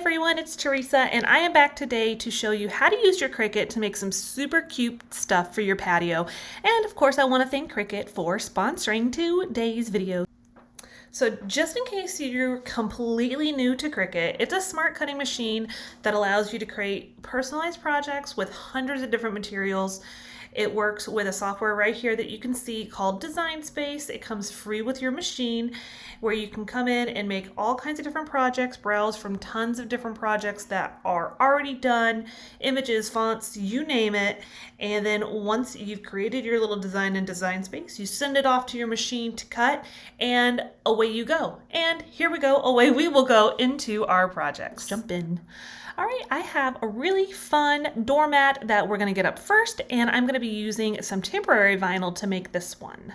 everyone, it's Theresa and I am back today to show you how to use your Cricut to make some super cute stuff for your patio. And of course I want to thank Cricut for sponsoring today's video. So just in case you're completely new to Cricut, it's a smart cutting machine that allows you to create personalized projects with hundreds of different materials. It works with a software right here that you can see called Design Space. It comes free with your machine where you can come in and make all kinds of different projects, browse from tons of different projects that are already done, images, fonts, you name it. And then once you've created your little design in Design Space, you send it off to your machine to cut and away you go. And here we go, away we will go into our projects. Jump in. All right, I have a really fun doormat that we're gonna get up first, and I'm gonna be using some temporary vinyl to make this one.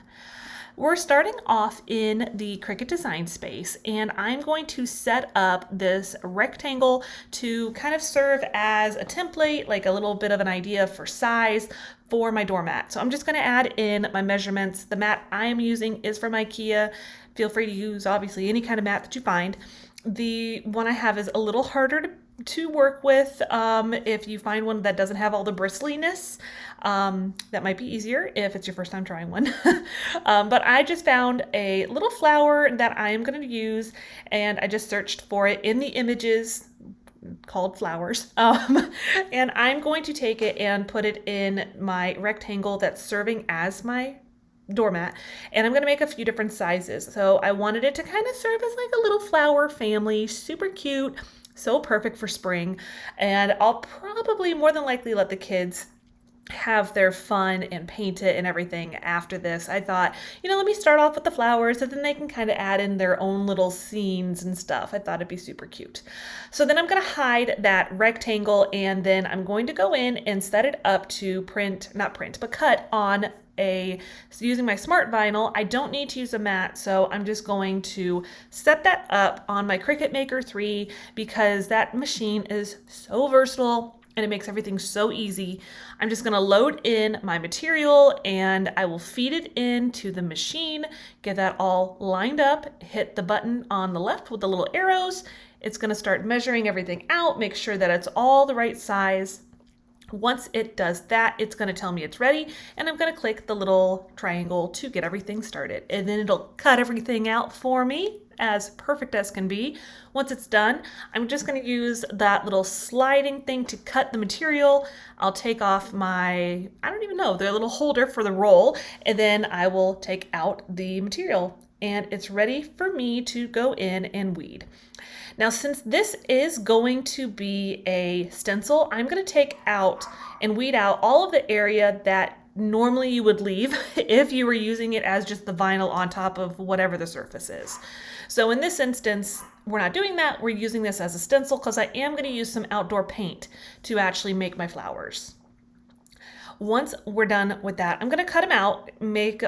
We're starting off in the Cricut Design Space, and I'm going to set up this rectangle to kind of serve as a template, like a little bit of an idea for size for my doormat. So I'm just gonna add in my measurements. The mat I am using is from IKEA. Feel free to use, obviously, any kind of mat that you find. The one I have is a little harder to work with. If you find one that doesn't have all the bristliness, that might be easier if it's your first time trying one. But I just found a little flower that I am going to use, and I just searched for it in the images called flowers. And I'm going to take it and put it in my rectangle that's serving as my doormat, and I'm going to make a few different sizes. So I wanted it to kind of serve as like a little flower family, super cute, so perfect for spring. And I'll probably more than likely let the kids have their fun and paint it and everything after this. I thought, let me start off with the flowers, and then they can kind of add in their own little scenes and stuff. I thought it'd be super cute. So then I'm going to hide that rectangle, and then I'm going to go in and set it up to cut on using my smart vinyl. I don't need to use a mat, so I'm just going to set that up on my Cricut Maker 3 because that machine is so versatile and it makes everything so easy. I'm just gonna load in my material and I will feed it into the machine, get that all lined up, hit the button on the left with the little arrows. It's gonna start measuring everything out, make sure that it's all the right size. Once it does that, it's going to tell me it's ready, and I'm going to click the little triangle to get everything started, and then it'll cut everything out for me as perfect as can be. Once it's done, I'm just going to use that little sliding thing to cut the material. I'll take off my, their little holder for the roll, and then I will take out the material, and it's ready for me to go in and weed. Now, since this is going to be a stencil, I'm going to take out and weed out all of the area that normally you would leave if you were using it as just the vinyl on top of whatever the surface is. So in this instance, we're not doing that. We're using this as a stencil because I am going to use some outdoor paint to actually make my flowers. Once we're done with that, I'm going to cut them out,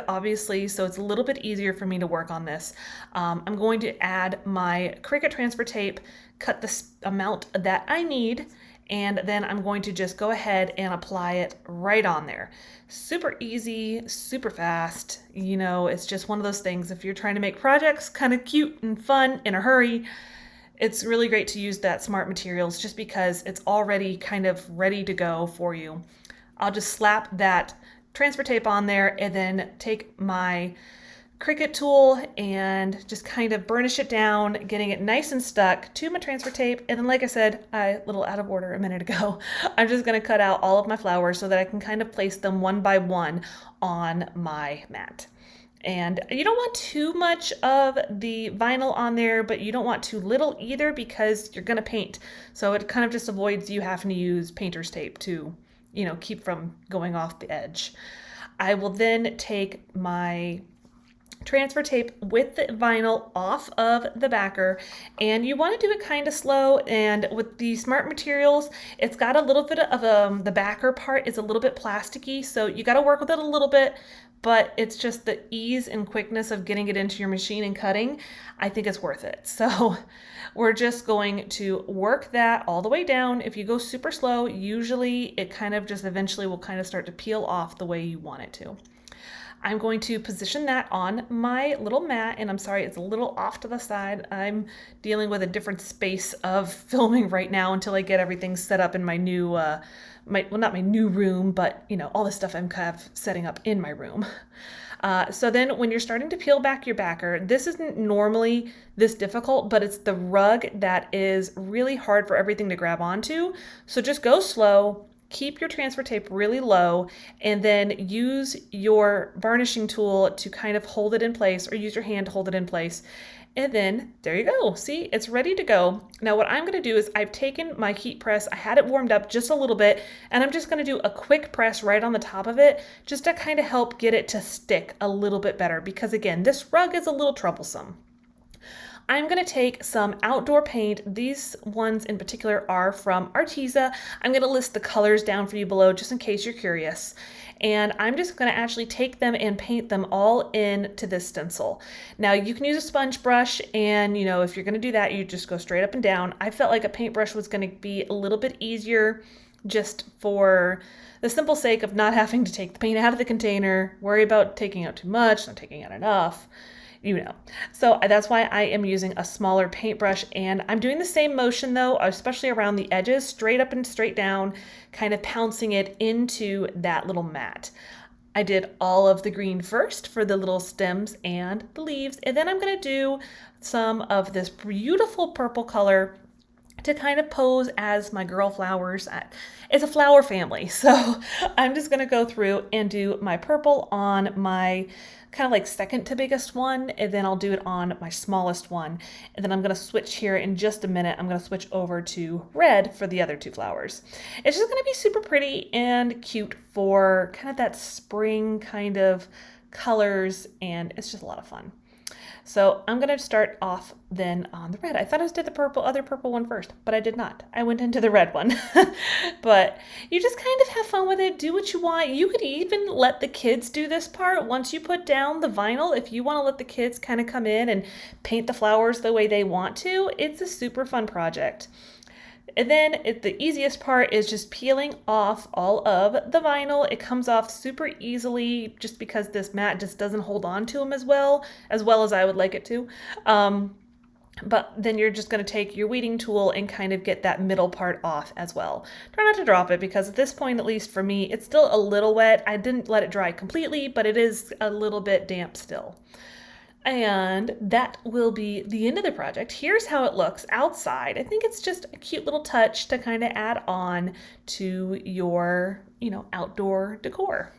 obviously, so it's a little bit easier for me to work on this. I'm going to add my Cricut transfer tape, cut the amount that I need, and then I'm going to just go ahead and apply it right on there. Super easy, super fast. It's just one of those things. If you're trying to make projects kind of cute and fun in a hurry, it's really great to use that smart materials just because it's already kind of ready to go for you. I'll just slap that transfer tape on there and then take my Cricut tool and just kind of burnish it down, getting it nice and stuck to my transfer tape. And then, like I said, a little out of order a minute ago, I'm just going to cut out all of my flowers so that I can kind of place them one by one on my mat. And you don't want too much of the vinyl on there, but you don't want too little either because you're going to paint. So it kind of just avoids you having to use painter's tape to keep from going off the edge. I will then take my transfer tape with the vinyl off of the backer, and you want to do it kind of slow. And with the smart materials, it's got a little bit of the backer part is a little bit plasticky, so you got to work with it a little bit, but it's just the ease and quickness of getting it into your machine and cutting. I think it's worth it. So we're just going to work that all the way down. If you go super slow, usually it kind of just eventually will kind of start to peel off the way you want it to. I'm going to position that on my little mat, and I'm sorry, it's a little off to the side. I'm dealing with a different space of filming right now until I get everything set up in my new, well, not my new room, but you know, all the stuff I'm kind of setting up in my room. So then when you're starting to peel back your backer, this isn't normally this difficult, but it's the rug that is really hard for everything to grab onto. So just go slow, keep your transfer tape really low, and then use your varnishing tool to kind of hold it in place, or use your hand to hold it in place. And then there you go. See, it's ready to go. Now what I'm going to do is I've taken my heat press, I had it warmed up just a little bit, and I'm just going to do a quick press right on the top of it just to kind of help get it to stick a little bit better, because again, this rug is a little troublesome. I'm going to take some outdoor paint. These ones in particular are from Arteza. I'm going to list the colors down for you below just in case you're curious. And I'm just going to actually take them and paint them all into this stencil. Now you can use a sponge brush, and you know, if you're going to do that, you just go straight up and down. I felt like a paintbrush was going to be a little bit easier, just for the simple sake of not having to take the paint out of the container, worry about taking out too much, not taking out enough. You know, so that's why I am using a smaller paintbrush, and I'm doing the same motion though, especially around the edges, straight up and straight down, kind of pouncing it into that little mat. I did all of the green first for the little stems and the leaves, and then I'm going to do some of this beautiful purple color to kind of pose as my girl flowers. It's a flower family, so I'm just going to go through and do my purple on my kind of like second to biggest one, and then I'll do it on my smallest one, and then I'm going to switch here in just a minute. I'm going to switch over to red for the other two flowers. It's just going to be super pretty and cute for kind of that spring kind of colors, and it's just a lot of fun. So I'm going to start off then on the red. I thought I did the other purple one first, but I did not. I went into the red one. But you just kind of have fun with it. Do what you want. You could even let the kids do this part once you put down the vinyl. If you want to let the kids kind of come in and paint the flowers the way they want to, it's a super fun project. And then the easiest part is just peeling off all of the vinyl. It comes off super easily just because this mat just doesn't hold on to them as well as I would like it to. But then you're just going to take your weeding tool and kind of get that middle part off as well. Try not to drop it, because at this point, at least for me, it's still a little wet. I didn't let it dry completely, but it is a little bit damp still. And that will be the end of the project. Here's how it looks outside. I think it's just a cute little touch to kind of add on to your, outdoor decor.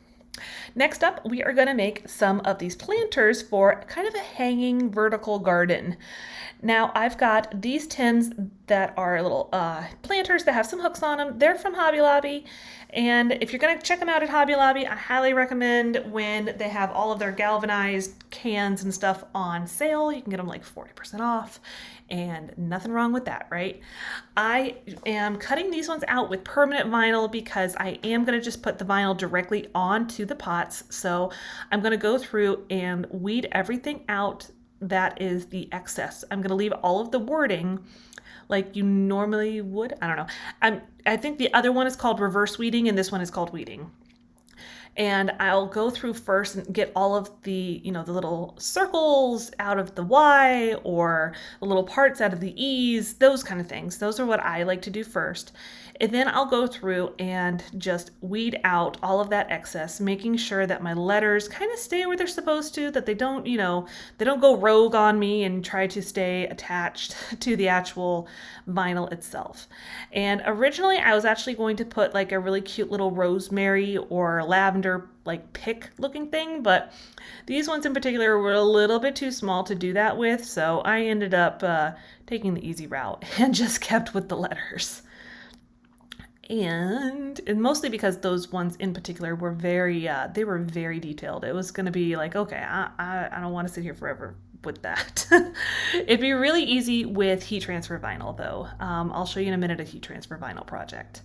Next up, we are going to make some of these planters for kind of a hanging vertical garden. Now I've got these tins that are little planters that have some hooks on them. They're from Hobby Lobby. And if you're going to check them out at Hobby Lobby, I highly recommend when they have all of their galvanized cans and stuff on sale. You can get them like 40% off, and nothing wrong with that, right? I am cutting these ones out with permanent vinyl because I am going to just put the vinyl directly onto the pots. So I'm going to go through and weed everything out that is the excess. I'm going to leave all of the wording like you normally would. I don't know. I think the other one is called reverse weeding, and this one is called weeding. And I'll go through first and get all of the, the little circles out of the Y, or the little parts out of the E's, those kind of things. Those are what I like to do first. And then I'll go through and just weed out all of that excess, making sure that my letters kind of stay where they're supposed to, that they don't, they don't go rogue on me and try to stay attached to the actual vinyl itself. And originally I was actually going to put like a really cute little rosemary or lavender like pick looking thing, but these ones in particular were a little bit too small to do that with, so I ended up taking the easy route and just kept with the letters. And mostly because those ones in particular were very detailed. It was going to be like, okay, I don't want to sit here forever with that. It'd be really easy with heat transfer vinyl though. I'll show you in a minute a heat transfer vinyl project.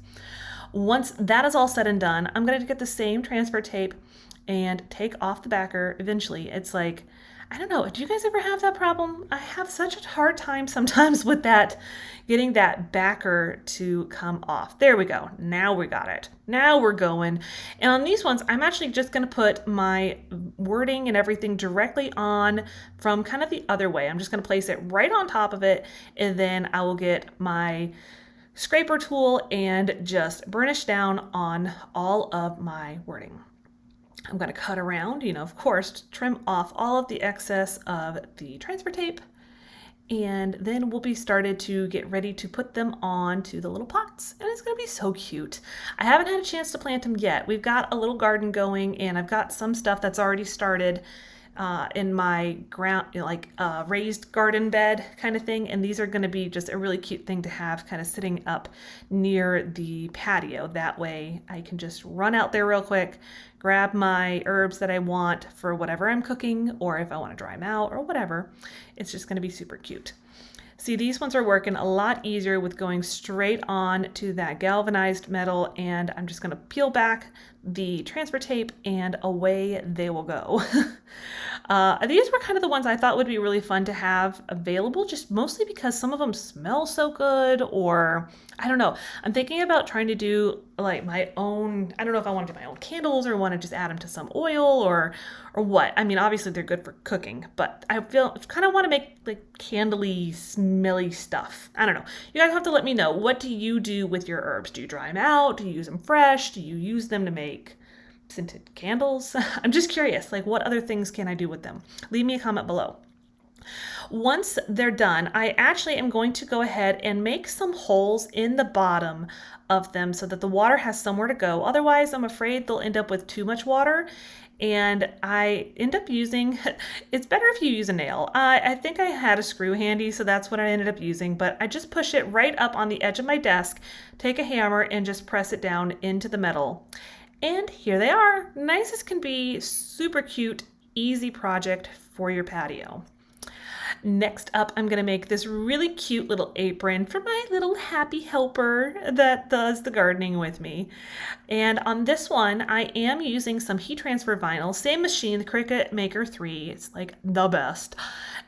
Once that is all said and done, I'm going to get the same transfer tape and take off the backer eventually. It's like, I don't know. Do you guys ever have that problem? I have such a hard time sometimes with that, getting that backer to come off. There we go. Now we got it. Now we're going. And on these ones, I'm actually just going to put my wording and everything directly on from kind of the other way. I'm just going to place it right on top of it, and then I will get my scraper tool and just burnish down on all of my wording. I'm going to cut around, of course, to trim off all of the excess of the transfer tape. And then we'll be started to get ready to put them on to the little pots. And it's going to be so cute. I haven't had a chance to plant them yet. We've got a little garden going, and I've got some stuff that's already started in my ground, raised garden bed kind of thing. And these are going to be just a really cute thing to have kind of sitting up near the patio. That way I can just run out there real quick, grab my herbs that I want for whatever I'm cooking, or if I want to dry them out or whatever. It's just going to be super cute. See, these ones are working a lot easier with going straight on to that galvanized metal, and I'm just going to peel back the transfer tape and away they will go. These were kind of the ones I thought would be really fun to have available, just mostly because some of them smell so good, or I don't know. I'm thinking about trying to do like my own, I don't know if I want to do my own candles or want to just add them to some oil or what. I mean, obviously they're good for cooking, but I kind of want to make like candly, smelly stuff. I don't know. You guys have to let me know. What do you do with your herbs? Do you dry them out? Do you use them fresh? Do you use them to make scented candles? I'm just curious, like what other things can I do with them? Leave me a comment below. Once they're done, I actually am going to go ahead and make some holes in the bottom of them so that the water has somewhere to go. Otherwise, I'm afraid they'll end up with too much water. And I end up using, it's better if you use a nail. I think I had a screw handy, so that's what I ended up using, but I just push it right up on the edge of my desk, take a hammer and just press it down into the metal. And here they are, nice as can be, super cute, easy project for your patio. Next up, I'm going to make this really cute little apron for my little happy helper that does the gardening with me. And on this one, I am using some heat transfer vinyl, same machine, the Cricut Maker 3. It's like the best.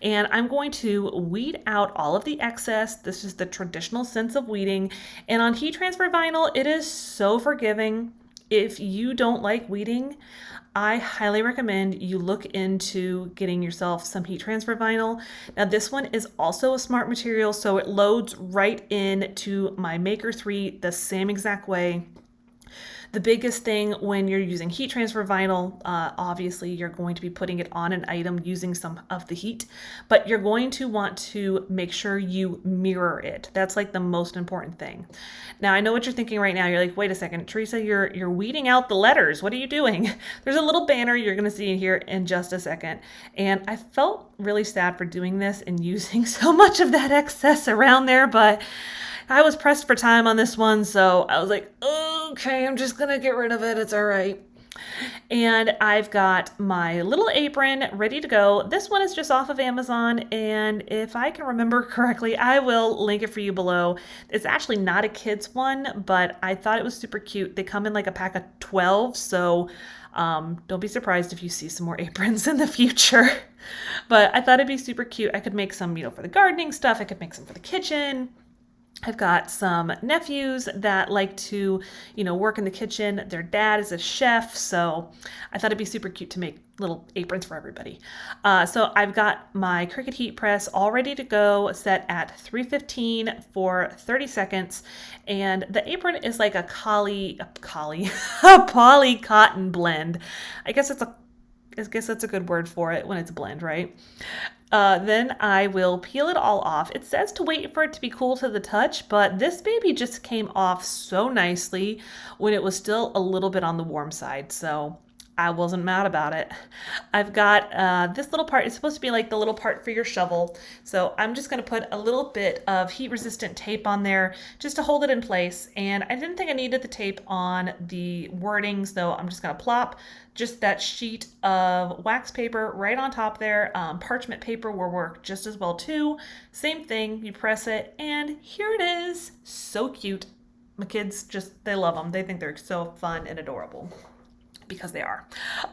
And I'm going to weed out all of the excess. This is the traditional sense of weeding. And on heat transfer vinyl, it is so forgiving. If you don't like weeding, I highly recommend you look into getting yourself some heat transfer vinyl. Now this one is also a smart material, so it loads right into my Maker 3 the same exact way. The biggest thing when you're using heat transfer vinyl, obviously you're going to be putting it on an item using some of the heat, but you're going to want to make sure you mirror it. That's like the most important thing. Now I know what you're thinking right now. You're like, wait a second, Theresa, you're weeding out the letters. What are you doing? There's a little banner you're going to see here in just a second. And I felt really sad for doing this and using so much of that excess around there, but I was pressed for time on this one, so I was like, okay, I'm just gonna get rid of it. It's all right. And I've got my little apron ready to go. This one is just off of Amazon, and if I can remember correctly, I will link it for you below. It's actually not a kid's one, but I thought it was super cute. They come in like a pack of 12, so don't be surprised if you see some more aprons in the future. But I thought it'd be super cute. I could make some, for the gardening stuff. I could make some for the kitchen. I've got some nephews that like to, work in the kitchen. Their dad is a chef, so I thought it'd be super cute to make little aprons for everybody. So I've got my Cricut heat press all ready to go, set at 315 for 30 seconds. And the apron is like a poly cotton blend. I guess that's a good word for it when it's a blend, right? Then I will peel it all off. It says to wait for it to be cool to the touch, but this baby just came off so nicely when it was still a little bit on the warm side, so I wasn't mad about it. I've got this little part. It's supposed to be like the little part for your shovel, so I'm just going to put a little bit of heat-resistant tape on there just to hold it in place, and I didn't think I needed the tape on the wording, so I'm just going to plop just that sheet of wax paper right on top there. Parchment paper will work just as well too. Same thing, you press it, and here it is. So cute. My kids they love them. They think they're so fun and adorable. because they are.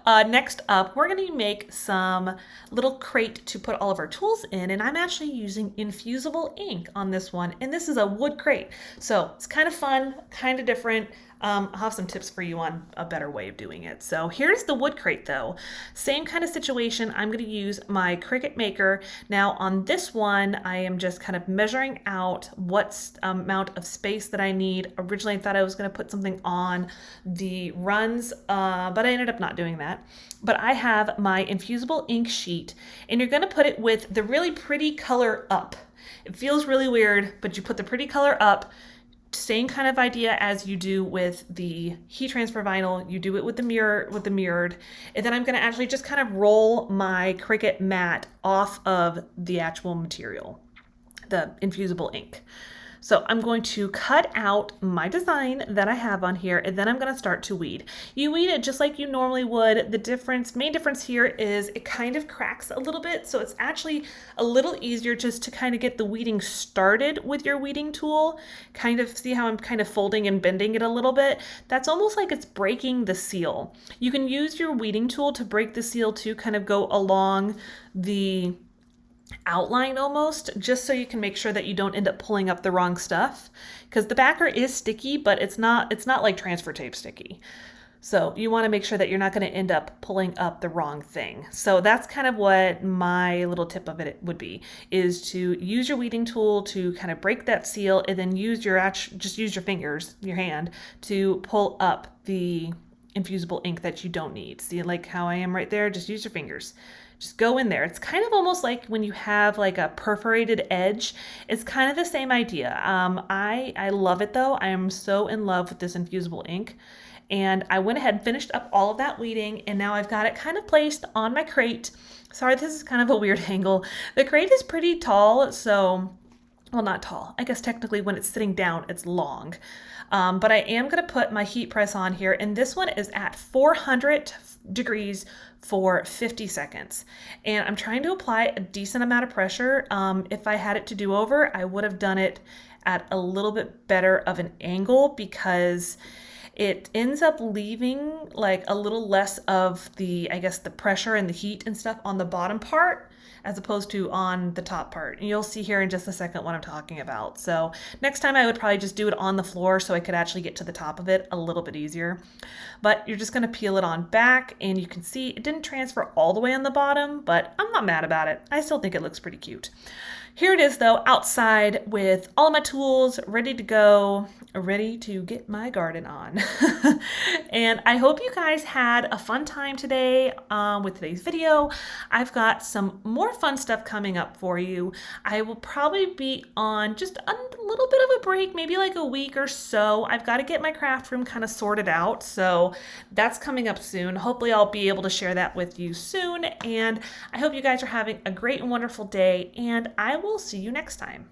Next up, we're going to make some little crate to put all of our tools in, and I'm actually using infusible ink on this one, and this is a wood crate. So it's kind of fun, kind of different. I'll have some tips for you on a better way of doing it. So here's the wood crate though. Same kind of situation. I'm going to use my Cricut maker. Now on this one, I am just kind of measuring out what amount of space that I need. Originally I thought I was going to put something on the runs, but I ended up not doing that. But I have my infusible ink sheet, and you're going to put it with the really pretty color up. It feels really weird, but you put the pretty color up. Same kind of idea as you do with the heat transfer vinyl. You do it with the mirrored, and then I'm going to actually just kind of roll my Cricut mat off of the actual material, the infusible ink. So I'm going to cut out my design that I have on here, and then I'm going to start to weed. You weed it just like you normally would. The main difference here is it kind of cracks a little bit, so it's actually a little easier just to kind of get the weeding started with your weeding tool. Kind of see how I'm kind of folding and bending it a little bit? That's almost like it's breaking the seal. You can use your weeding tool to break the seal to kind of go along the outline almost, just so you can make sure that you don't end up pulling up the wrong stuff, because the backer is sticky, but it's not like transfer tape sticky. So you want to make sure that you're not going to end up pulling up the wrong thing. So that's kind of what my little tip of it would be, is to use your weeding tool to kind of break that seal, and then use just use your fingers, your hand, to pull up the infusible ink that you don't need. See, like how I am right there? Just use your fingers. Just go in there. It's kind of almost like when you have like a perforated edge. It's kind of the same idea. I love it though. I am so in love with this infusible ink. And I went ahead and finished up all of that weeding, and now I've got it kind of placed on my crate. Sorry, this is kind of a weird angle. The crate is pretty tall, so, well, not tall. I guess technically when it's sitting down, it's long. But I am going to put my heat press on here, and this one is at 400 degrees for 50 seconds. And I'm trying to apply a decent amount of pressure. If I had it to do over, I would have done it at a little bit better of an angle, because it ends up leaving like a little less of the, I guess, the pressure and the heat and stuff on the bottom part as opposed to on the top part. And you'll see here in just a second what I'm talking about. So next time I would probably just do it on the floor so I could actually get to the top of it a little bit easier. But you're just gonna peel it on back, and you can see it didn't transfer all the way on the bottom, but I'm not mad about it. I still think it looks pretty cute. Here it is though, outside with all of my tools ready to go, ready to get my garden on. And I hope you guys had a fun time today with today's video. I've got some more fun stuff coming up for you. I will probably be on just a little bit of a break, maybe like a week or so. I've got to get my craft room kind of sorted out, so that's coming up soon. Hopefully I'll be able to share that with you soon, and I hope you guys are having a great and wonderful day, and I will see you next time.